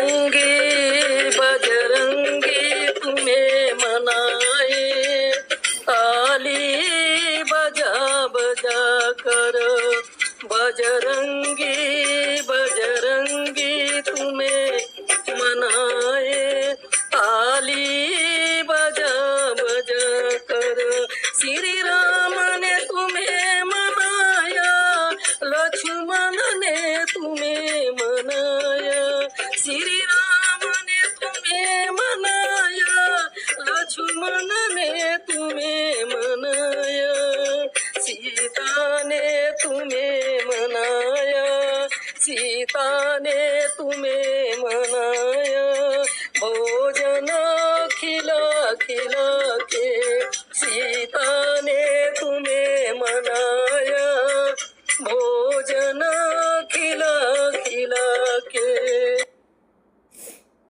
बजरंगी बजरंगी तुम्हें मनाए, ताली बजा बजा कर। बजरंगी बजरंगी तुम्हें मनाए, ताली बजा बजा कर। श्री राम ने तुम्हें मनाया, लक्ष्मण ने तुम्हें मनाया। श्री राम ने तुम्हें मनाया, लक्ष्मण ने तुम्हें मनाया। सीता ने तुम्हें मनाया, सीता ने तुम्हें मनाया।